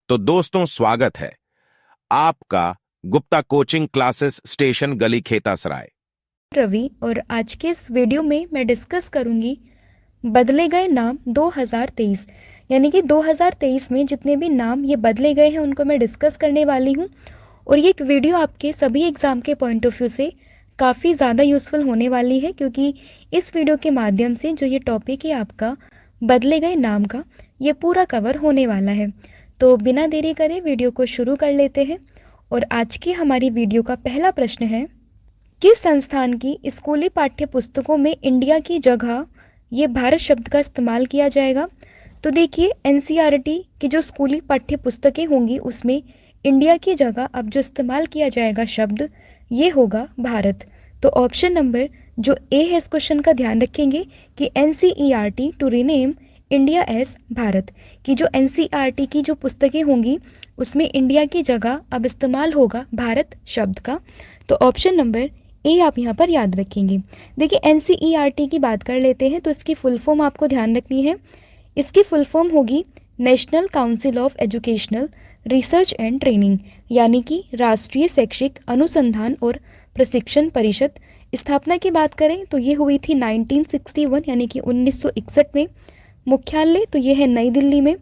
तो दोस्तों, स्वागत है आपका गुप्ता कोचिंग क्लासेस स्टेशन गली खेतासराय। रवि और आज के इस वीडियो में मैं डिस्कस करूंगी बदले गए नाम 2023, यानी कि 2023 में जितने भी नाम ये बदले गए हैं उनको मैं डिस्कस करने वाली हूं। और ये एक वीडियो आपके सभी एग्ज़ाम के पॉइंट ऑफ व्यू से काफ़ी ज़्यादा यूज़फुल होने वाली है, क्योंकि इस वीडियो के माध्यम से जो ये टॉपिक है आपका बदले गए नाम का, ये पूरा कवर होने वाला है। तो बिना देरी करे वीडियो को शुरू कर लेते हैं। और आज की हमारी वीडियो का पहला प्रश्न है, किस संस्थान की स्कूली पाठ्य पुस्तकों में इंडिया की जगह ये भारत शब्द का इस्तेमाल किया जाएगा? तो देखिए, एनसीईआरटी की जो स्कूली पाठ्य पुस्तकें होंगी उसमें इंडिया की जगह अब जो इस्तेमाल किया जाएगा शब्द, ये होगा भारत। तो ऑप्शन नंबर जो ए है इस क्वेश्चन का ध्यान रखेंगे कि NCERT to rename India as Bharat, की जो एनसीईआरटी की जो पुस्तकें होंगी उसमें इंडिया की जगह अब इस्तेमाल होगा भारत शब्द का। तो ऑप्शन नंबर ए आप यहाँ पर याद रखेंगे। देखिए, एनसीईआरटी की बात कर लेते हैं तो इसकी फुल फॉर्म आपको ध्यान रखनी है। इसकी फुल फॉर्म होगी national council of educational research and training, यानी कि राष्ट्रीय शैक्षिक अनुसंधान और प्रशिक्षण परिषद। स्थापना की बात करें तो ये हुई थी 1961, यानी कि 1961 में। मुख्यालय तो ये है नई दिल्ली में।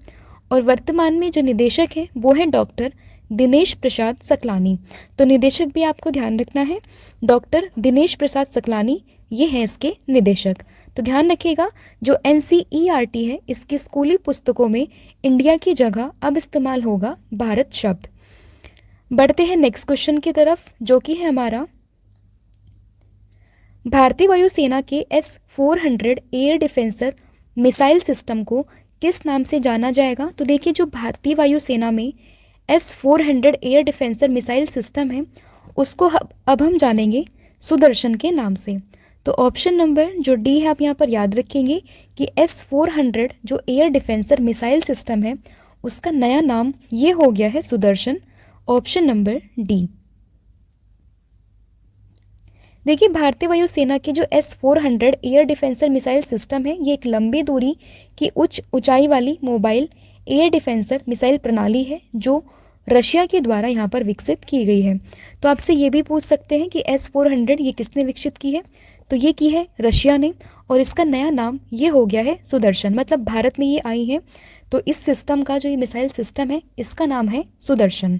और वर्तमान में जो निदेशक हैं वो हैं डॉक्टर दिनेश प्रसाद सकलानी। तो निदेशक भी आपको ध्यान रखना है, डॉक्टर दिनेश प्रसाद सकलानी ये हैं इसके निदेशक। तो ध्यान रखिएगा, जो एनसीईआरटी है इसकी स्कूली पुस्तकों में इंडिया की जगह अब इस्तेमाल होगा भारत शब्द। बढ़ते हैं नेक्स्ट क्वेश्चन की तरफ, जो कि है हमारा, भारतीय वायुसेना के S-400 एयर डिफेंसर मिसाइल सिस्टम को किस नाम से जाना जाएगा? तो देखिए, जो भारतीय वायुसेना में S-400 एयर डिफेंसर मिसाइल सिस्टम है उसको अब हम जानेंगे सुदर्शन के नाम से। तो ऑप्शन नंबर जो डी है आप यहाँ पर याद रखेंगे कि S-400 जो एयर डिफेंसर मिसाइल सिस्टम है उसका नया नाम ये हो गया है सुदर्शन। Option number D. देखिए, भारतीय वायुसेना की जो S-400 एयर डिफेंसर मिसाइल सिस्टम है ये एक लंबी दूरी की उच्च ऊंचाई वाली मोबाइल एयर डिफेंसर मिसाइल प्रणाली है जो रशिया के द्वारा यहाँ पर विकसित की गई है। तो आपसे ये भी पूछ सकते हैं कि S-400 ये किसने विकसित की है? तो ये की है रशिया ने, और इसका नया नाम ये हो गया है सुदर्शन, मतलब भारत में ये आई है। तो इस सिस्टम का जो ये मिसाइल सिस्टम है इसका नाम है सुदर्शन।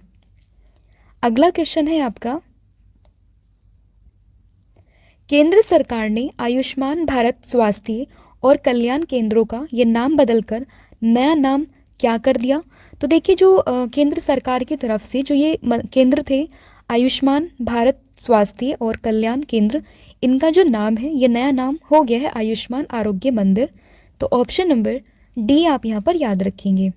अगला क्वेश्चन है आपका, केंद्र सरकार ने आयुष्मान भारत स्वास्थ्य और कल्याण केंद्रों का ये नाम बदलकर नया नाम क्या कर दिया? तो देखिए, जो केंद्र सरकार की तरफ से जो ये केंद्र थे आयुष्मान भारत स्वास्थ्य और कल्याण केंद्र, इनका जो नाम है ये नया नाम हो गया है आयुष्मान आरोग्य मंदिर। तो ऑप्शन नंबर डी आप यहाँ पर याद रखेंगे।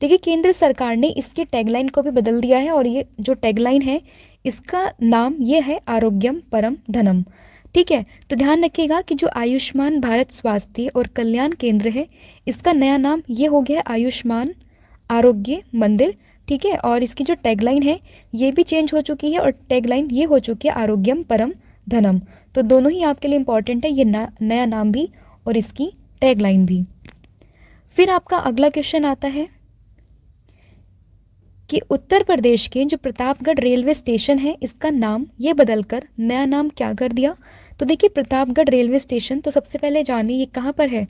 देखिए, केंद्र सरकार ने इसकी टैगलाइन को भी बदल दिया है और ये जो टैगलाइन है इसका नाम ये है आरोग्यम परम धनम। ठीक है, तो ध्यान रखिएगा कि जो आयुष्मान भारत स्वास्थ्य और कल्याण केंद्र है इसका नया नाम ये हो गया है आयुष्मान आरोग्य मंदिर। ठीक है, और इसकी जो टैगलाइन है ये भी चेंज हो चुकी है और टैगलाइन ये हो चुकी है आरोग्यम परम धनम। तो दोनों ही आपके लिए इंपॉर्टेंट है, ये नया नाम भी और इसकी टैगलाइन भी। फिर आपका अगला क्वेश्चन आता है कि उत्तर प्रदेश के जो प्रतापगढ़ रेलवे स्टेशन है इसका नाम ये बदलकर नया नाम क्या कर दिया? तो देखिए, प्रतापगढ़ रेलवे स्टेशन तो सबसे पहले जानिए ये कहाँ पर है,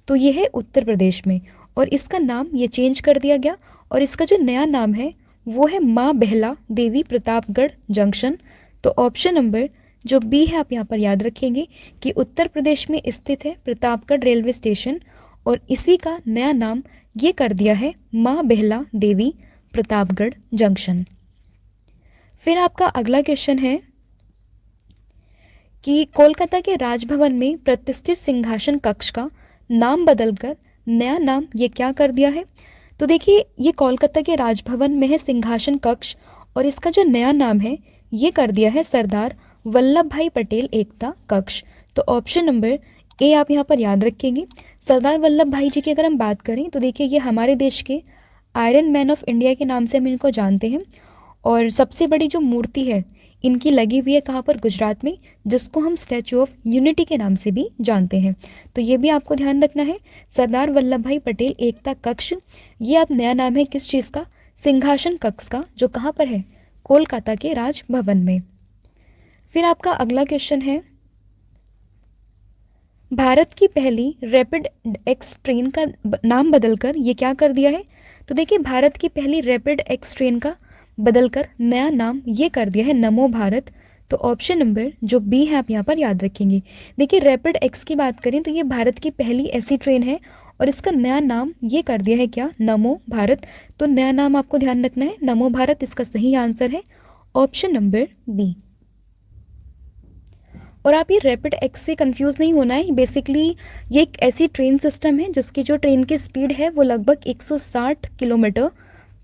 तो ये है उत्तर प्रदेश में, और इसका नाम ये चेंज कर दिया गया और इसका जो नया नाम है वो है माँ बेहला देवी प्रतापगढ़ जंक्शन। तो ऑप्शन नंबर जो बी है आप यहाँ पर याद रखेंगे कि उत्तर प्रदेश में स्थित है प्रतापगढ़ रेलवे स्टेशन और इसी का नया नाम ये कर दिया है माँ बेहला देवी प्रतापगढ़ जंक्शन। फिर आपका अगला क्वेश्चन है कि कोलकाता के राजभवन में प्रतिष्ठित सिंहासन कक्ष का नाम बदलकर नया नाम ये क्या कर दिया है? तो देखिए, ये कोलकाता के राजभवन में है सिंहासन कक्ष और इसका जो नया नाम है ये कर दिया है सरदार वल्लभ भाई पटेल एकता कक्ष। तो ऑप्शन नंबर ए आप यहाँ पर याद रखेंगे। सरदार वल्लभ भाई जी की अगर हम बात करें तो देखिए, ये हमारे देश के आयरन मैन ऑफ इंडिया के नाम से हम इनको जानते हैं और सबसे बड़ी जो मूर्ति है इनकी लगी हुई है कहाँ पर, गुजरात में, जिसको हम स्टैचू ऑफ यूनिटी के नाम से भी जानते हैं। तो ये भी आपको ध्यान रखना है। सरदार वल्लभ भाई पटेल एकता कक्ष, ये अब नया नाम है किस चीज़ का, सिंहासन कक्ष का, जो कहाँ पर है, कोलकाता के राजभवन में। फिर आपका अगला क्वेश्चन है, भारत की पहली रैपिड एक्स ट्रेन का नाम बदलकर ये क्या कर दिया है। तो देखिए, भारत की पहली रैपिड एक्स ट्रेन का बदलकर नया नाम ये कर दिया है नमो भारत। तो ऑप्शन नंबर जो बी है आप यहाँ पर याद रखेंगे। देखिए, रैपिड एक्स की बात करें तो ये भारत की पहली ऐसी ट्रेन है और इसका नया नाम ये कर दिया है क्या, नमो भारत। तो नया नाम आपको ध्यान रखना है, नमो भारत इसका सही आंसर है, ऑप्शन नंबर बी। और आप ये रैपिड एक्स से कंफ्यूज नहीं होना है। बेसिकली ये एक ऐसी ट्रेन सिस्टम है जिसकी जो ट्रेन की स्पीड है वो लगभग 160 किलोमीटर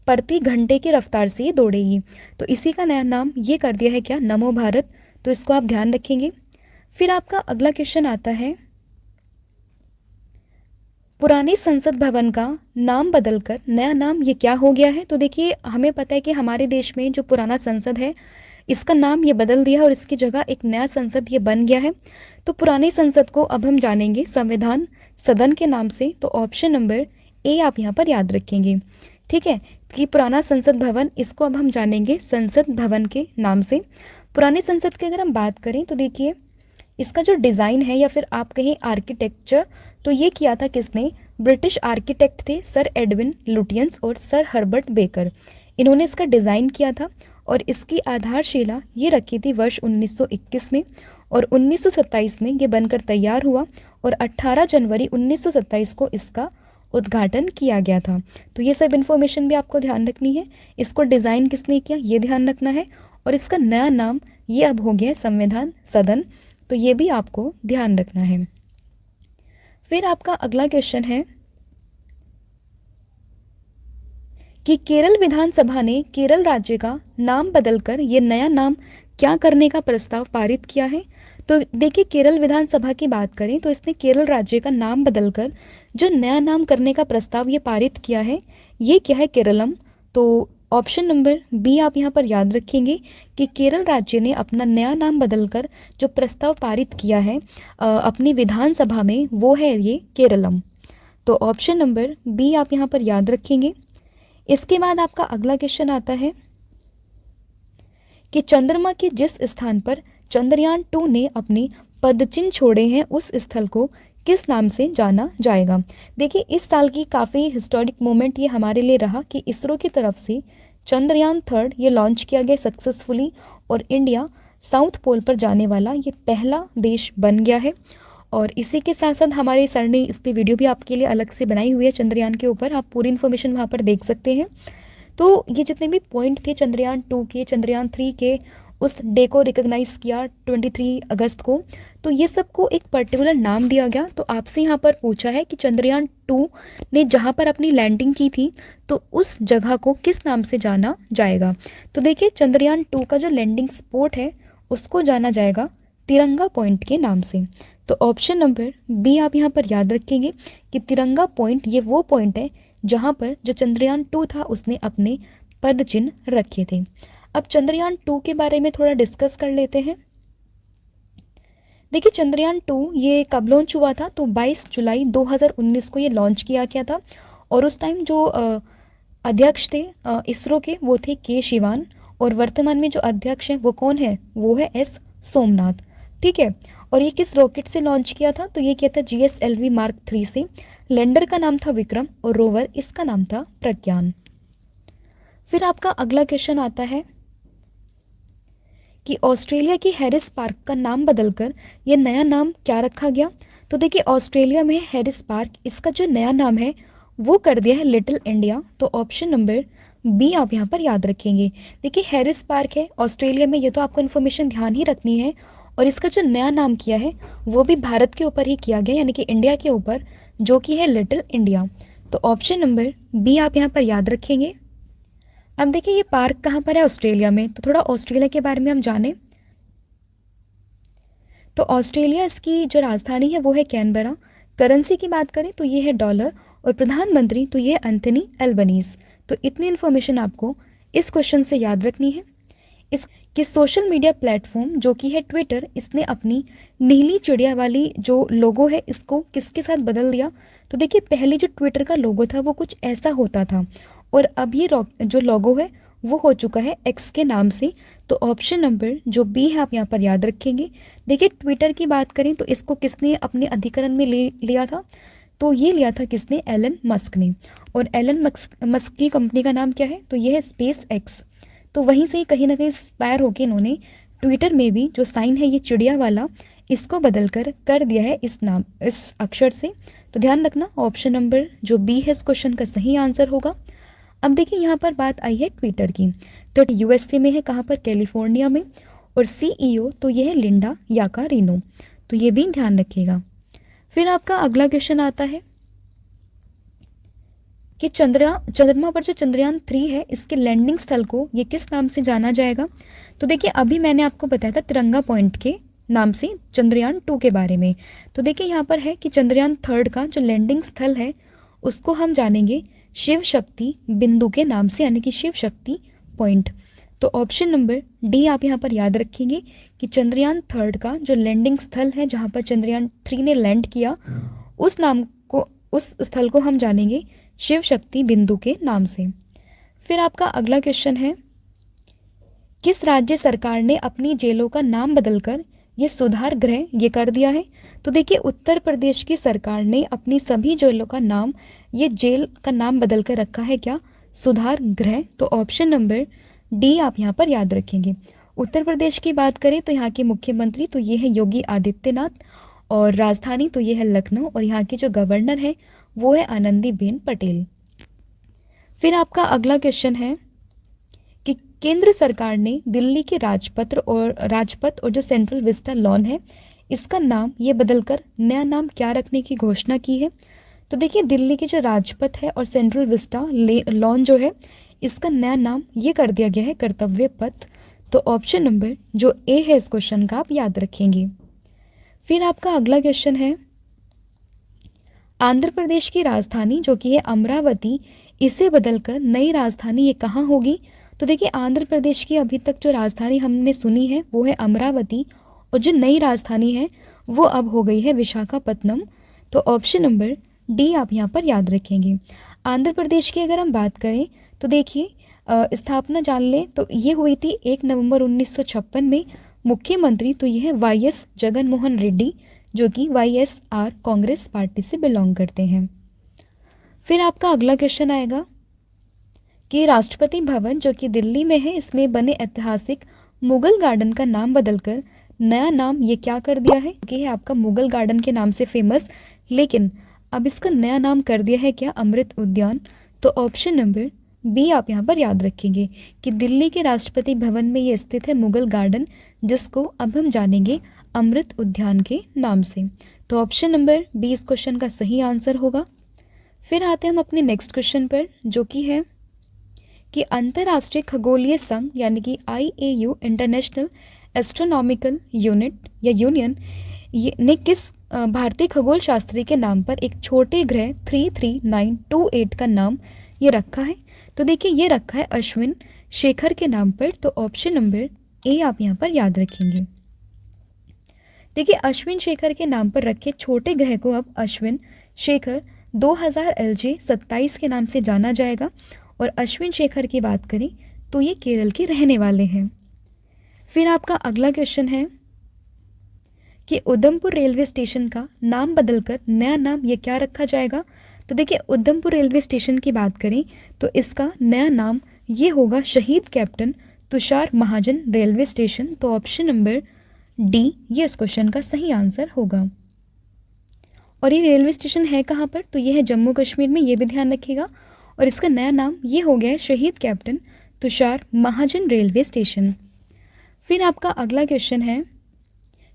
प्रति घंटे की रफ्तार से ये दौड़ेगी। तो इसी का नया नाम ये कर दिया है क्या, नमो भारत। तो इसको आप ध्यान रखेंगे। फिर आपका अगला क्वेश्चन आता है, पुराने संसद भवन का नाम बदलकर नया नाम ये क्या हो गया है। तो देखिए, हमें पता है कि हमारे देश में जो पुराना संसद है इसका नाम ये बदल दिया और इसकी जगह एक नया संसद ये बन गया है। तो पुराने संसद को अब हम जानेंगे संविधान सदन के नाम से। तो ऑप्शन नंबर ए आप यहाँ पर याद रखेंगे। ठीक है, कि पुराना संसद भवन, इसको अब हम जानेंगे संसद भवन के नाम से। पुराने संसद की अगर हम बात करें तो देखिए, इसका जो डिज़ाइन है या फिर आप कहें आर्किटेक्चर, तो ये किया था किसने, ब्रिटिश आर्किटेक्ट थे सर एडविन लुटियंस और सर हर्बर्ट बेकर। इन्होंने इसका डिज़ाइन किया था और इसकी आधारशिला ये रखी थी वर्ष 1921 में और 1927 में ये बनकर तैयार हुआ और 18 जनवरी 1927 को इसका उद्घाटन किया गया था। तो ये सब इन्फॉर्मेशन भी आपको ध्यान रखनी है। इसको डिज़ाइन किसने किया ये ध्यान रखना है और इसका नया नाम ये अब हो गया संविधान सदन। तो ये भी आपको ध्यान रखना है। फिर आपका अगला क्वेश्चन है कि केरल विधानसभा ने केरल राज्य का नाम बदलकर ये नया नाम क्या करने का प्रस्ताव पारित किया है। तो देखिए, केरल विधानसभा की बात करें तो इसने केरल राज्य का नाम बदलकर जो नया नाम करने का प्रस्ताव ये पारित किया है, ये क्या है, केरलम। तो ऑप्शन नंबर बी आप यहाँ पर याद रखेंगे कि केरल राज्य ने अपना नया नाम बदलकर जो प्रस्ताव पारित किया है अपनी विधानसभा में, वो है ये केरलम। तो ऑप्शन नंबर बी आप यहाँ पर याद रखेंगे। इसके बाद आपका अगला क्वेश्चन आता है कि चंद्रमा के जिस स्थान पर चंद्रयान 2 ने अपने पदचिन्ह छोड़े हैं उस स्थल को किस नाम से जाना जाएगा। देखिए, इस साल की काफ़ी हिस्टोरिक मोमेंट ये हमारे लिए रहा कि इसरो की तरफ से चंद्रयान 3 ये लॉन्च किया गया सक्सेसफुली और इंडिया साउथ पोल पर जाने वाला ये पहला देश बन गया है। और इसी के साथ साथ हमारे सर ने इस पर वीडियो भी आपके लिए अलग से बनाई हुई है चंद्रयान के ऊपर, आप पूरी इन्फॉर्मेशन वहाँ पर देख सकते हैं। तो ये जितने भी पॉइंट थे चंद्रयान 2 के, चंद्रयान 3 के, उस डे को रिकॉग्नाइज किया 23 अगस्त को, तो ये सबको एक पर्टिकुलर नाम दिया गया। तो आपसे यहाँ पर पूछा है कि चंद्रयान 2 ने जहाँ पर अपनी लैंडिंग की थी तो उस जगह को किस नाम से जाना जाएगा। तो देखिए, चंद्रयान 2 का जो लैंडिंग स्पॉट है उसको जाना जाएगा तिरंगा पॉइंट के नाम से। तो ऑप्शन नंबर बी आप यहाँ पर याद रखेंगे कि तिरंगा पॉइंट ये वो पॉइंट है जहाँ पर जो चंद्रयान 2 था उसने अपने पद चिन्ह रखे थे। अब चंद्रयान 2 के बारे में थोड़ा डिस्कस कर लेते हैं। देखिए, चंद्रयान 2 ये कब लॉन्च हुआ था, तो 22 जुलाई 2019 को ये लॉन्च किया गया था और उस टाइम जो अध्यक्ष थे इसरो के वो थे के शिवान और वर्तमान में जो अध्यक्ष हैं वो कौन है, वो है एस सोमनाथ। ठीक है, और ये किस रॉकेट से लॉन्च किया था, तो ये किया था GSLV Mark 3 से। लैंडर का नाम था विक्रम और रोवर इसका नाम था प्रज्ञान। फिर आपका अगला क्वेश्चन आता है कि ऑस्ट्रेलिया की हैरिस पार्क का नाम बदलकर ये नया नाम क्या रखा गया। तो देखिए, ऑस्ट्रेलिया में हैरिस पार्क, इसका जो नया नाम है वो कर दिया है लिटिल इंडिया। तो ऑप्शन नंबर बी आप यहाँ पर याद रखेंगे। देखिए, हैरिस पार्क है ऑस्ट्रेलिया में, ये तो आपको इन्फॉर्मेशन ध्यान ही रखनी है। और इसका जो नया नाम किया है वो भी भारत के ऊपर ही किया गया, यानी कि इंडिया के ऊपर, जो कि है लिटिल इंडिया। तो ऑप्शन नंबर बी आप यहाँ पर याद रखेंगे। अब देखिए, ये पार्क कहाँ पर है, ऑस्ट्रेलिया में। तो थोड़ा ऑस्ट्रेलिया के बारे में हम जानें। तो ऑस्ट्रेलिया, इसकी जो राजधानी है वो है कैनबरा। करेंसी की बात करें तो ये है डॉलर और प्रधानमंत्री तो ये है एंथनी एल्बनीज। तो इतनी इन्फॉर्मेशन आपको इस क्वेश्चन से याद रखनी है। इस कि सोशल मीडिया प्लेटफॉर्म जो कि है ट्विटर, इसने अपनी नीली चिड़िया वाली जो लोगो है इसको किसके साथ बदल दिया। तो देखिए पहले जो ट्विटर का लोगो था वो कुछ ऐसा होता था और अब ये जो लोगो है वो हो चुका है एक्स के नाम से। तो ऑप्शन नंबर जो बी है आप यहाँ पर याद रखेंगे। देखिए ट्विटर की बात करें तो इसको किसने अपने अधिकरण में लिया था, तो ये लिया था किसने, एलन मस्क ने। और एलन मस्क की कंपनी का नाम क्या है, तो ये है स्पेस एक्स। तो वहीं से कहीं ना कहीं इंस्पायर होकर इन्होंने ट्विटर में भी जो साइन है ये चिड़िया वाला, इसको बदल कर दिया है इस अक्षर से। तो ध्यान रखना ऑप्शन नंबर जो बी है इस क्वेश्चन का सही आंसर होगा। अब देखिए यहाँ पर बात आई है ट्विटर की, तो यूएसए में है, कहाँ पर, कैलिफोर्निया में। और सीईओ तो ये है लिंडा याकारिनो, तो ये भी ध्यान रखिएगा। फिर आपका अगला क्वेश्चन आता है कि चंद्रमा पर जो चंद्रयान 3 है इसके लैंडिंग स्थल को ये किस नाम से जाना जाएगा। तो देखिए अभी मैंने आपको बताया था तिरंगा पॉइंट के नाम से चंद्रयान 2 के बारे में। तो देखिए यहाँ पर है कि चंद्रयान 3 का जो लैंडिंग स्थल है उसको हम जानेंगे शिव शक्ति बिंदु के नाम से, यानी कि शिव शक्ति पॉइंट। तो ऑप्शन नंबर डी आप यहाँ पर याद रखेंगे कि चंद्रयान 3 का जो लैंडिंग स्थल है जहाँ पर चंद्रयान 3 ने लैंड किया उस स्थल को हम जानेंगे शिव शक्ति बिंदु के नाम से। फिर आपका अगला क्वेश्चन है, किस राज्य सरकार ने अपनी जेलों का नाम बदलकर ये सुधार गृह ये कर दिया है। तो देखिए उत्तर प्रदेश की सरकार ने अपनी सभी जेलों का नाम, ये जेल का नाम बदल कर रखा है क्या, सुधार गृह। तो ऑप्शन नंबर डी आप यहाँ पर याद रखेंगे। उत्तर प्रदेश की बात करें तो यहाँ के मुख्यमंत्री तो ये है योगी आदित्यनाथ, और राजधानी तो ये है लखनऊ, और यहाँ की जो गवर्नर है वो है आनंदीबेन पटेल। फिर आपका अगला क्वेश्चन है कि केंद्र सरकार ने दिल्ली के राजपथ और जो सेंट्रल विस्टा लॉन है इसका नाम ये बदलकर नया नाम क्या रखने की घोषणा की है। तो देखिए दिल्ली के जो राजपथ है और सेंट्रल विस्टा लॉन जो है इसका नया नाम ये कर दिया गया है कर्तव्य पथ। तो ऑप्शन नंबर जो ए है इस क्वेश्चन का आप याद रखेंगे। फिर आपका अगला क्वेश्चन है, आंध्र प्रदेश की राजधानी जो कि है अमरावती, इसे बदलकर नई राजधानी ये कहाँ होगी। तो देखिए आंध्र प्रदेश की अभी तक जो राजधानी हमने सुनी है वो है अमरावती, और जो नई राजधानी है वो अब हो गई है विशाखापत्तनम। तो ऑप्शन नंबर डी आप यहाँ पर याद रखेंगे। आंध्र प्रदेश की अगर हम बात करें तो देखिए स्थापना जान लें तो ये हुई थी 1 नवंबर 1956 में। मुख्यमंत्री तो ये है वाईएस जगन मोहन रेड्डी, जो कि वाईएसआर कांग्रेस पार्टी से बिलोंग करते हैं। फिर आपका अगला क्वेश्चन आएगा कि राष्ट्रपति भवन जो कि दिल्ली में है इसमें बने ऐतिहासिक मुगल गार्डन का नाम बदलकर नया नाम ये क्या कर दिया है, कि है आपका मुगल गार्डन के नाम से फेमस, लेकिन अब इसका नया नाम कर दिया है क्या, अमृत उद्यान। तो ऑप्शन नंबर बी आप यहाँ पर याद रखेंगे कि दिल्ली के राष्ट्रपति भवन में ये स्थित है मुगल गार्डन, जिसको अब हम जानेंगे अमृत उद्यान के नाम से। तो ऑप्शन नंबर बी इस क्वेश्चन का सही आंसर होगा। फिर आते हैं हम अपने नेक्स्ट क्वेश्चन पर, जो कि है कि अंतर्राष्ट्रीय खगोलीय संघ यानी कि IAU इंटरनेशनल एस्ट्रोनॉमिकल यूनिट या यूनियन ने किस भारतीय खगोल शास्त्री के नाम पर एक छोटे ग्रह 33928 का नाम ये रखा है। तो देखिए ये रखा है अश्विन शेखर के नाम पर। तो ऑप्शन नंबर ए आप यहाँ पर याद रखेंगे। देखिए अश्विन शेखर के नाम पर रखे छोटे ग्रह को अब अश्विन शेखर 2000 LJ 27 के नाम से जाना जाएगा। और अश्विन शेखर की बात करें तो ये केरल के रहने वाले हैं। फिर आपका अगला क्वेश्चन है कि उधमपुर रेलवे स्टेशन का नाम बदलकर नया नाम ये क्या रखा जाएगा। तो देखिए उधमपुर रेलवे स्टेशन की बात करें तो इसका नया नाम ये होगा शहीद कैप्टन तुषार महाजन रेलवे स्टेशन। तो ऑप्शन नंबर डी ये इस क्वेश्चन का सही आंसर होगा। और ये रेलवे स्टेशन है कहाँ पर, तो ये है जम्मू कश्मीर में, ये भी ध्यान रखिएगा। और इसका नया नाम ये हो गया है शहीद कैप्टन तुषार महाजन रेलवे स्टेशन। फिर आपका अगला क्वेश्चन है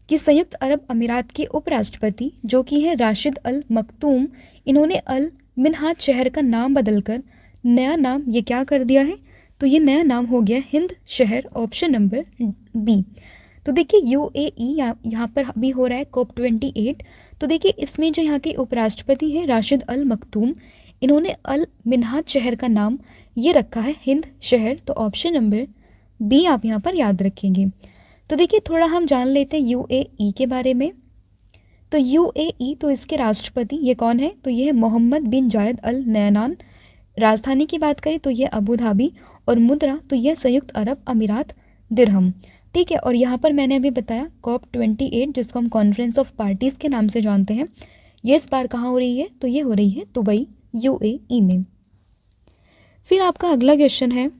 कि संयुक्त अरब अमीरात के उपराष्ट्रपति जो कि है राशिद अल मखतूम, इन्होंने अल मिन्हाज शहर का नाम बदलकर नया नाम ये क्या कर दिया है। तो ये नया नाम हो गया Hind Shahar. Option number B. तो देखिए UAE यहाँ पर अभी हो रहा है COP28। तो देखिए इसमें जो यहाँ के उपराष्ट्रपति हैं राशिद अल मखतूम, इन्होंने अल मिन्हाज शहर का नाम ये रखा है हिंद शहर। तो ऑप्शन नंबर बी आप यहाँ पर याद रखेंगे। तो देखिए थोड़ा हम जान लेते हैं यूएई के बारे में। तो यूएई, तो इसके राष्ट्रपति ये कौन है? तो ये है मोहम्मद बिन जायद अल नहयान। राजधानी की बात करें तो ये अबू धाबी, और मुद्रा तो ये संयुक्त अरब अमीरात दिरहम। ठीक है, और यहाँ पर मैंने अभी बताया COP28, जिसको हम कॉन्फ्रेंस ऑफ पार्टीज़ के नाम से जानते हैं, ये इस बार कहाँ हो रही है? तो ये हो रही है दुबई, यूएई में। फिर आपका अगला क्वेश्चन है,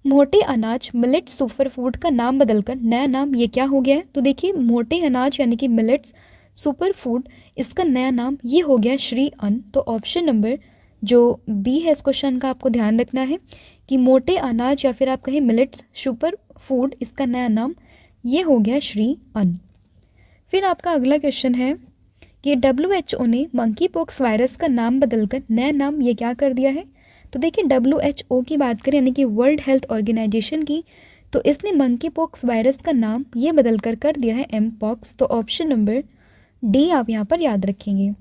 मोटे अनाज मिलेट सुपर फूड का नाम बदलकर नया नाम ये क्या हो गया है? तो देखिए मोटे अनाज यानी कि मिलेट्स सुपर फूड, इसका नया नाम ये हो गया श्री अन्न। तो ऑप्शन नंबर जो बी है इस क्वेश्चन का आपको ध्यान रखना है कि मोटे अनाज या फिर आप कहें मिलेट्स सुपर फूड, इसका नया नाम ये हो गया श्री अन्न। फिर आपका अगला क्वेश्चन है कि WHO ने मंकी पॉक्स वायरस का नाम बदलकर नया नाम ये क्या कर दिया है? तो देखिए WHO की बात करें यानी कि वर्ल्ड हेल्थ ऑर्गेनाइजेशन की, तो इसने मंकी पॉक्स वायरस का नाम ये बदलकर कर दिया है एम पॉक्स। तो ऑप्शन नंबर डी आप यहाँ पर याद रखेंगे।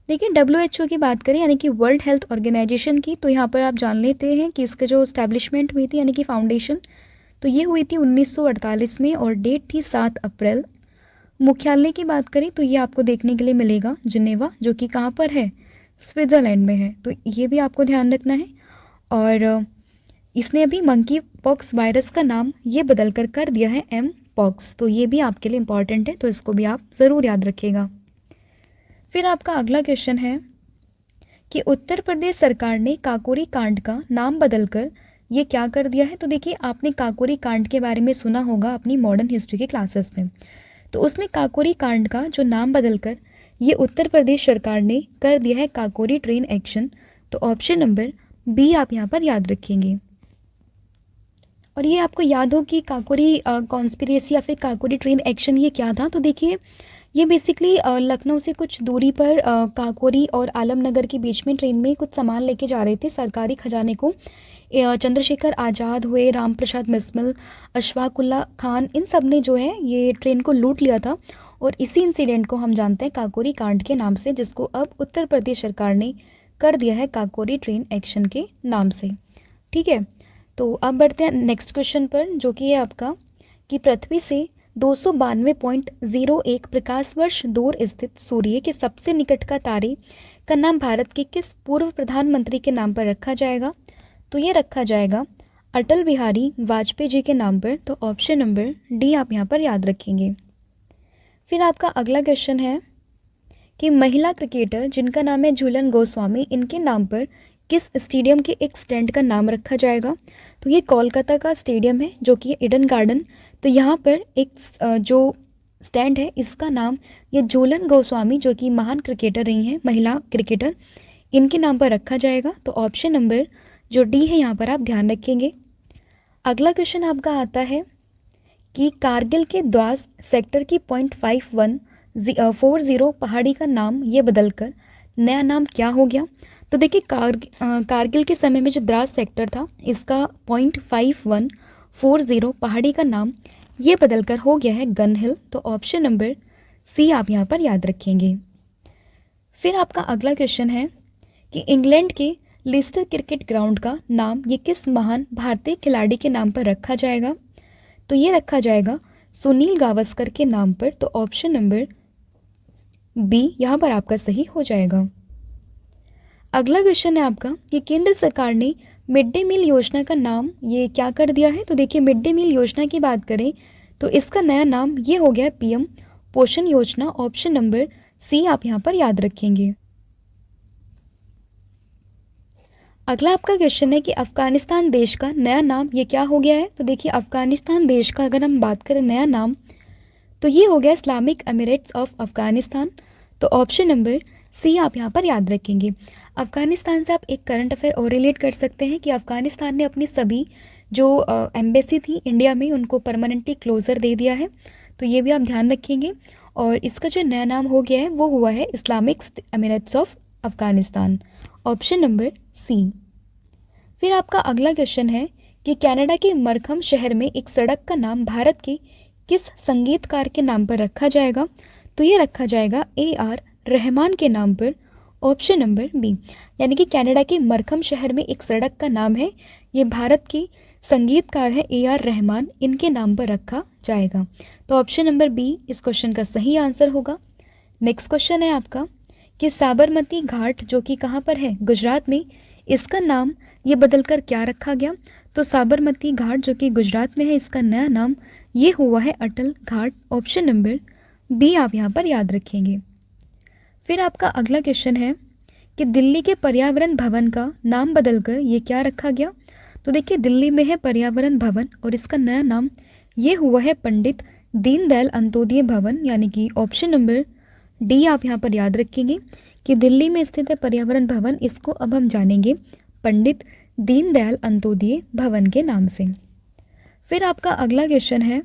देखिए WHO की बात करें यानी कि वर्ल्ड हेल्थ ऑर्गेनाइजेशन की, तो यहाँ पर आप जान लेते हैं कि इसका जो इस्टेब्लिशमेंट हुई थी यानी कि फाउंडेशन, तो ये हुई थी 1948 में और डेट थी 7 अप्रैल। मुख्यालय की बात करें तो ये आपको देखने के लिए मिलेगा जिनेवा, जो कि कहाँ पर है? स्विट्ज़रलैंड में है। तो ये भी आपको ध्यान रखना है। और इसने अभी मंकी पॉक्स वायरस का नाम ये बदल कर दिया है एम पॉक्स। तो ये भी आपके लिए इम्पॉर्टेंट है, तो इसको भी आप ज़रूर याद रखिएगा। फिर आपका अगला क्वेश्चन है कि उत्तर प्रदेश सरकार ने काकोरी कांड का नाम बदलकर ये क्या कर दिया है? तो देखिए आपने काकोरी कांड के बारे में सुना होगा अपनी मॉडर्न हिस्ट्री के क्लासेस में। तो उसमें काकोरी कांड का जो नाम बदलकर ये उत्तर प्रदेश सरकार ने कर दिया है काकोरी ट्रेन एक्शन। तो ऑप्शन नंबर बी आप यहाँ पर याद रखेंगे। और ये आपको याद हो कि काकोरी कॉन्स्पिरेसी या फिर काकोरी ट्रेन एक्शन ये क्या था? तो देखिए ये बेसिकली लखनऊ से कुछ दूरी पर काकोरी और आलमनगर के बीच में ट्रेन में कुछ सामान लेके जा रहे थे सरकारी खजाने को। चंद्रशेखर आज़ाद हुए, राम प्रसाद बिस्मिल, अशफाकुल्ला खान, इन सब ने जो है ये ट्रेन को लूट लिया था। और इसी इंसिडेंट को हम जानते हैं काकोरी कांड के नाम से, जिसको अब उत्तर प्रदेश सरकार ने कर दिया है काकोरी ट्रेन एक्शन के नाम से। ठीक है, तो अब बढ़ते हैं नेक्स्ट क्वेश्चन पर, जो कि है आपका कि पृथ्वी से 292.01 प्रकाश वर्ष दूर स्थित सूर्य के सबसे निकट का तारे का नाम भारत के किस पूर्व प्रधानमंत्री के नाम पर रखा जाएगा? तो ये रखा जाएगा अटल बिहारी वाजपेयी जी के नाम पर। तो ऑप्शन नंबर डी आप यहाँ पर याद रखेंगे। फिर आपका अगला क्वेश्चन है कि महिला क्रिकेटर जिनका नाम है झूलन गोस्वामी, इनके नाम पर किस स्टेडियम के एक स्टैंड का नाम रखा जाएगा? तो ये कोलकाता का स्टेडियम है जो कि ईडन गार्डन। तो यहाँ पर एक जो स्टैंड है इसका नाम ये झूलन गोस्वामी, जो कि महान क्रिकेटर रही हैं, महिला क्रिकेटर, इनके नाम पर रखा जाएगा। तो ऑप्शन नंबर जो डी है यहाँ पर आप ध्यान रखेंगे। अगला क्वेश्चन आपका आता है कि कारगिल के द्रास सेक्टर की 0.5140 पहाड़ी का नाम ये बदलकर नया नाम क्या हो गया? तो देखिए कारगिल के समय में जो द्रास सेक्टर था इसका 0.5140 पहाड़ी का नाम ये बदलकर हो गया है गन हिल। तो ऑप्शन नंबर सी आप यहाँ पर याद रखेंगे। फिर आपका अगला क्वेश्चन है कि इंग्लैंड के लिस्टर क्रिकेट ग्राउंड का नाम ये किस महान भारतीय खिलाड़ी के नाम पर रखा जाएगा? तो ये रखा जाएगा सुनील गावस्कर के नाम पर। तो ऑप्शन नंबर बी यहाँ पर आपका सही हो जाएगा। अगला क्वेश्चन है आपका कि केंद्र सरकार ने मिड डे मील योजना का नाम ये क्या कर दिया है? तो देखिए मिड डे मील योजना की बात करें तो इसका नया नाम ये हो गया पीएम पोषण योजना। ऑप्शन नंबर सी आप यहाँ पर याद रखेंगे। अगला आपका क्वेश्चन है कि अफगानिस्तान देश का नया नाम ये क्या हो गया है? तो देखिए अफगानिस्तान देश का अगर हम बात करें नया नाम तो ये हो गया इस्लामिक एमिरेट्स ऑफ अफगानिस्तान। तो ऑप्शन नंबर सी आप यहाँ पर याद रखेंगे। अफगानिस्तान से आप एक करंट अफेयर और रिलेट कर सकते हैं कि अफगानिस्तान ने अपनी सभी जो एम्बेसी थी इंडिया में उनको परमानेंटली क्लोजर दे दिया है। तो ये भी आप ध्यान रखेंगे। और इसका जो नया नाम हो गया है वो हुआ है Islamic Emirates of Afghanistan. Option number C. फिर आपका अगला क्वेश्चन है कि कनाडा के मरखम शहर में एक सड़क का नाम भारत के किस संगीतकार के नाम पर रखा जाएगा? तो ये रखा जाएगा AR रहमान के नाम पर। ऑप्शन नंबर बी, यानी कि कनाडा के मरखम शहर में एक सड़क का नाम है। ये भारत के संगीतकार हैं AR रहमान, इनके नाम पर रखा जाएगा। तो ऑप्शन नंबर बी इस क्वेश्चन का सही आंसर होगा। नेक्स्ट क्वेश्चन है आपका कि साबरमती घाट जो कि कहाँ पर है, गुजरात में, इसका नाम ये बदलकर क्या रखा गया? तो साबरमती घाट जो कि गुजरात में है, इसका नया नाम ये हुआ है Atal Ghat. Option number B आप यहाँ पर याद रखेंगे। फिर आपका अगला क्वेश्चन है कि दिल्ली के पर्यावरण भवन का नाम बदलकर ये क्या रखा गया? तो देखिए दिल्ली में है पर्यावरण भवन और इसका नया नाम ये हुआ है पंडित दीनदयाल अंत्योदय भवन, यानी कि ऑप्शन नंबर डी आप यहाँ पर याद रखेंगे कि दिल्ली में स्थित है पर्यावरण भवन, इसको अब हम जानेंगे पंडित दीनदयाल अंत्योदय भवन के नाम से। फिर आपका अगला क्वेश्चन है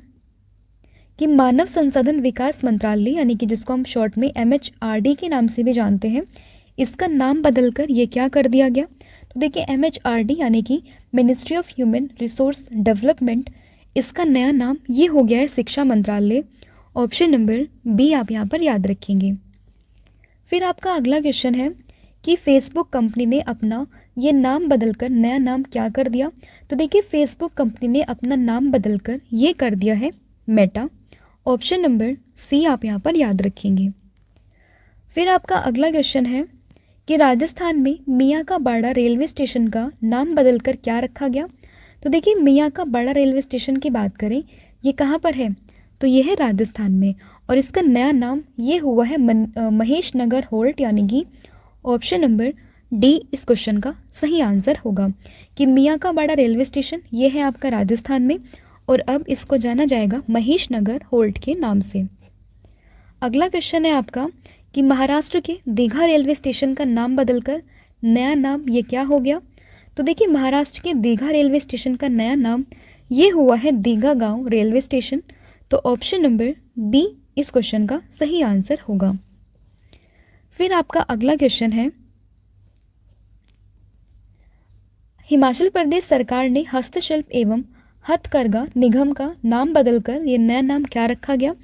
कि मानव संसाधन विकास मंत्रालय, यानी कि जिसको हम शॉर्ट में MHRD के नाम से भी जानते हैं, इसका नाम बदलकर ये क्या कर दिया गया? तो देखिए MHRD यानी कि ministry of human resource development, इसका नया नाम ये हो गया है शिक्षा मंत्रालय। ऑप्शन नंबर बी आप यहाँ पर याद रखेंगे। फिर आपका अगला क्वेश्चन है कि फेसबुक कंपनी ने अपना ये नाम बदलकर नया नाम क्या कर दिया? तो देखिए फेसबुक कंपनी ने अपना नाम बदलकर ये कर दिया है मेटा। ऑप्शन नंबर सी आप यहाँ पर याद रखेंगे। फिर आपका अगला क्वेश्चन है कि राजस्थान में मियाँ का बाड़ा रेलवे स्टेशन का नाम बदलकर क्या रखा गया? तो देखिए मियाँ का बाड़ा रेलवे स्टेशन की बात करें, ये कहाँ पर है? तो ये है राजस्थान में और इसका नया नाम ये हुआ है महेश नगर होल्ट, यानी कि ऑप्शन नंबर डी इस क्वेश्चन का सही आंसर होगा कि मियाँ का बाड़ा रेलवे स्टेशन ये है आपका राजस्थान में और अब इसको जाना जाएगा महेश नगर होल्ट के नाम से। अगला क्वेश्चन है आपका कि महाराष्ट्र के दीघा रेलवे स्टेशन का नाम बदलकर नया नाम ये क्या हो गया? तो देखिए महाराष्ट्र के दीघा रेलवे स्टेशन का नया नाम ये हुआ है दीघा गांव रेलवे स्टेशन। तो ऑप्शन नंबर बी इस क्वेश्चन का सही आंसर होगा। फिर आपका अगला क्वेश्चन है हिमाचल प्रदेश सरकार ने हस्तशिल्प एवं हथकरघा निगम का नाम बदलकर ये नया नाम क्या रखा गया?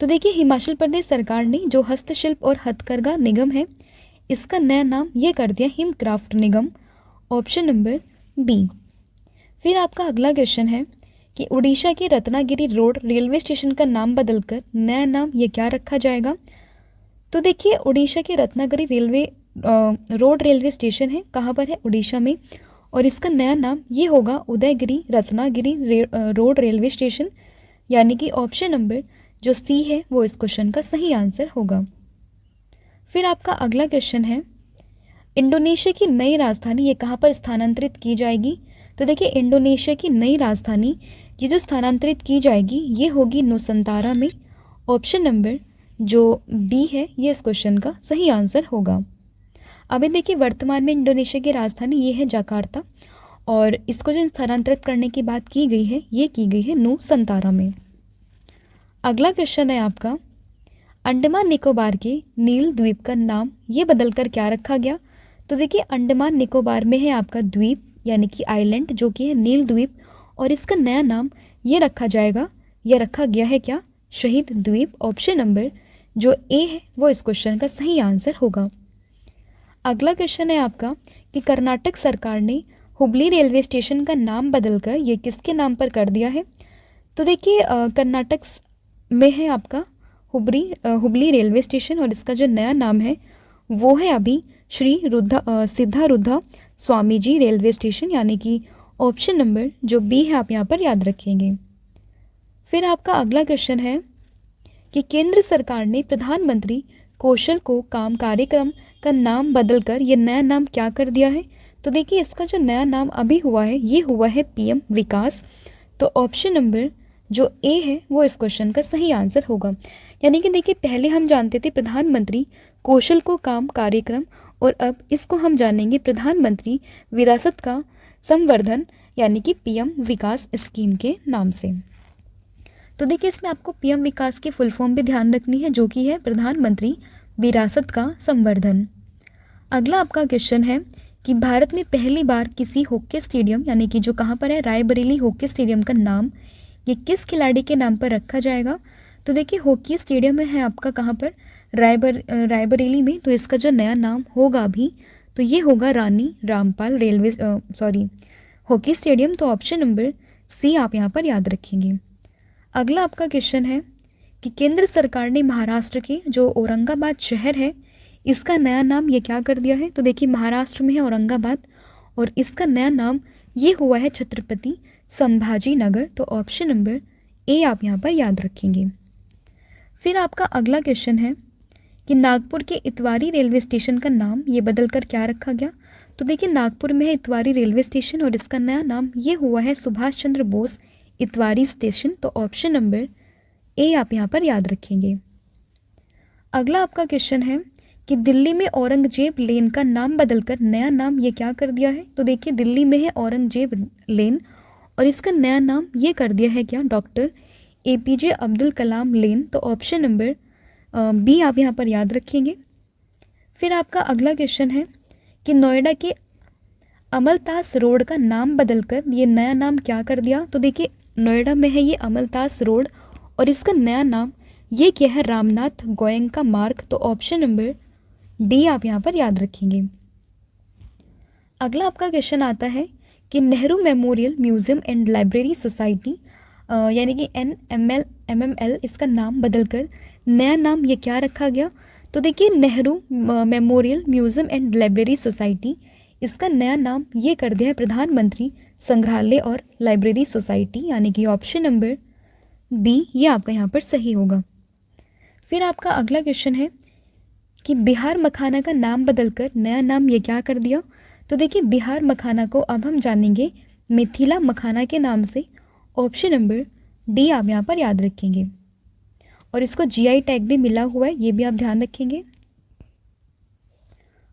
तो देखिए हिमाचल प्रदेश सरकार ने जो हस्तशिल्प और हथकरघा निगम है, इसका नया नाम ये कर दिया हिमक्राफ्ट निगम। Option number B. फिर आपका अगला क्वेश्चन है कि उड़ीसा के रत्नागिरी रोड रेलवे स्टेशन का नाम बदलकर नया नाम ये क्या रखा जाएगा? तो देखिए उड़ीसा के रत्नागिरी रोड रेलवे स्टेशन है, कहाँ पर है? उड़ीसा में, और इसका नया नाम ये होगा Udayagiri Ratnagiri road railway station, यानी कि ऑप्शन नंबर जो सी है वो इस क्वेश्चन का सही आंसर होगा। फिर आपका अगला क्वेश्चन है इंडोनेशिया की नई राजधानी ये कहाँ पर स्थानांतरित की जाएगी? तो देखिए इंडोनेशिया की नई राजधानी ये जो स्थानांतरित की जाएगी ये होगी नुसंतारा में। ऑप्शन नंबर जो बी है ये इस क्वेश्चन का सही आंसर होगा। अभी देखिए वर्तमान में इंडोनेशिया की राजधानी ये है जकार्ता और इसको जो स्थानांतरित करने की बात की गई है ये की गई है नुसंतारा में। अगला क्वेश्चन है आपका अंडमान निकोबार के नील द्वीप का नाम ये बदलकर क्या रखा गया? तो देखिए अंडमान निकोबार में है आपका द्वीप यानी कि आइलैंड जो कि है नील द्वीप और इसका नया नाम ये रखा जाएगा, यह रखा गया है क्या? शहीद द्वीप। ऑप्शन नंबर जो ए है वो इस क्वेश्चन का सही आंसर होगा। अगला क्वेश्चन है आपका कि कर्नाटक सरकार ने हुबली रेलवे स्टेशन का नाम बदलकर ये किसके नाम पर कर दिया है? तो देखिए कर्नाटक में है आपका हुबली रेलवे स्टेशन और इसका जो नया नाम है वो है अभी श्री सिद्धारूढ़ा स्वामी जी रेलवे स्टेशन, यानी कि ऑप्शन नंबर जो बी है आप यहाँ पर याद रखेंगे। फिर आपका अगला क्वेश्चन है कि केंद्र सरकार ने प्रधानमंत्री कौशल को काम कार्यक्रम का नाम बदलकर ये नया नाम क्या कर दिया है? तो देखिए इसका जो नया नाम अभी हुआ है ये हुआ है PM विकास। तो ऑप्शन नंबर जो ए है वो इस क्वेश्चन का सही आंसर होगा। यानी कि देखिए पहले हम जानते थे प्रधानमंत्री कौशल को काम कार्यक्रम और अब इसको हम जानेंगे प्रधानमंत्री विरासत का संवर्धन यानी कि PM विकास स्कीम के नाम से। तो देखिए इसमें आपको PM विकास की फुल फॉर्म भी ध्यान रखनी है जो कि है प्रधानमंत्री विरासत का संवर्धन। अगला आपका क्वेश्चन है कि भारत में पहली बार किसी हॉकी स्टेडियम यानी कि जो कहाँ पर है रायबरेली हॉकी स्टेडियम का नाम ये किस खिलाड़ी के नाम पर रखा जाएगा? तो देखिए हॉकी स्टेडियम है आपका कहाँ पर? रायबरेली में, तो इसका जो नया नाम होगा अभी तो ये होगा रानी रामपाल हॉकी स्टेडियम। तो ऑप्शन नंबर सी आप यहाँ पर याद रखेंगे। अगला आपका क्वेश्चन है कि केंद्र सरकार ने महाराष्ट्र के जो औरंगाबाद शहर है इसका नया नाम ये क्या कर दिया है। तो देखिए महाराष्ट्र में है औरंगाबाद और इसका नया नाम ये हुआ है छत्रपति संभाजी नगर। तो ऑप्शन नंबर ए आप यहाँ पर याद रखेंगे। फिर आपका अगला क्वेश्चन है कि नागपुर के इतवारी रेलवे स्टेशन का नाम ये बदलकर क्या रखा गया। तो देखिए नागपुर में है इतवारी रेलवे स्टेशन और इसका नया नाम ये हुआ है सुभाष चंद्र बोस इतवारी स्टेशन। तो ऑप्शन नंबर ए आप यहाँ पर याद रखेंगे। अगला आपका क्वेश्चन है कि दिल्ली में औरंगजेब लेन का नाम बदलकर नया नाम ये क्या कर दिया है। तो देखिए दिल्ली में है औरंगजेब लेन और इसका नया नाम ये कर दिया है क्या, डॉक्टर APJ अब्दुल कलाम लेन। तो ऑप्शन नंबर बी आप यहाँ पर याद रखेंगे। फिर आपका अगला क्वेश्चन है कि नोएडा के अमलतास रोड का नाम बदलकर ये नया नाम क्या कर दिया। तो देखिए नोएडा में है ये अमलतास रोड और इसका नया नाम ये क्या है, रामनाथ गोयनका मार्ग। तो ऑप्शन नंबर डी आप यहाँ पर याद रखेंगे। अगला आपका क्वेश्चन आता है कि Nehru memorial museum and library society यानी कि NMLMML इसका नाम बदलकर नया नाम ये क्या रखा गया। तो देखिए Nehru memorial museum and library society इसका नया नाम ये कर दिया है प्रधानमंत्री संग्रहालय और लाइब्रेरी सोसाइटी, यानी कि ऑप्शन नंबर बी ये आपका यहाँ पर सही होगा। फिर आपका अगला क्वेश्चन है कि बिहार मखाना का नाम बदलकर नया नाम ये क्या कर दिया। तो देखिए बिहार मखाना को अब हम जानेंगे मिथिला मखाना के नाम से। ऑप्शन नंबर डी आप यहाँ पर याद रखेंगे और इसको GI टैग भी मिला हुआ है, ये भी आप ध्यान रखेंगे।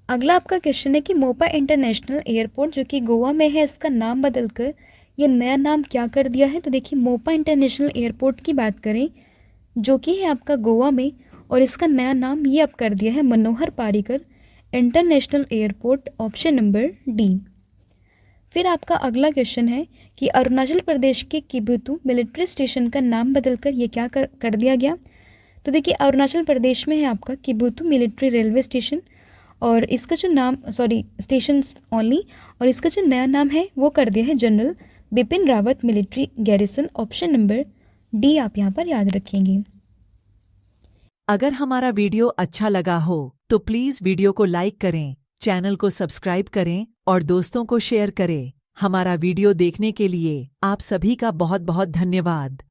अगला आपका क्वेश्चन है कि मोपा इंटरनेशनल एयरपोर्ट जो कि गोवा में है इसका नाम बदलकर ये नया नाम क्या कर दिया है। तो देखिए मोपा इंटरनेशनल एयरपोर्ट की बात करें जो कि है आपका गोवा में और इसका नया नाम ये अब कर दिया है Manohar Parrikar international airport. Option number D. फिर आपका अगला क्वेश्चन है कि अरुणाचल प्रदेश के किबुतु मिलिट्री स्टेशन का नाम बदलकर ये क्या कर दिया गया। तो देखिए अरुणाचल प्रदेश में है आपका किबुतु मिलिट्री रेलवे स्टेशन और इसका जो नाम स्टेशन ओनली और इसका जो नया नाम है वो कर दिया है general Bipin Rawat military garrison. Option number D आप यहाँ पर याद रखेंगे। अगर हमारा वीडियो अच्छा लगा हो तो प्लीज़ वीडियो को लाइक करें, चैनल को सब्सक्राइब करें और दोस्तों को शेयर करें। हमारा वीडियो देखने के लिए आप सभी का बहुत बहुत धन्यवाद।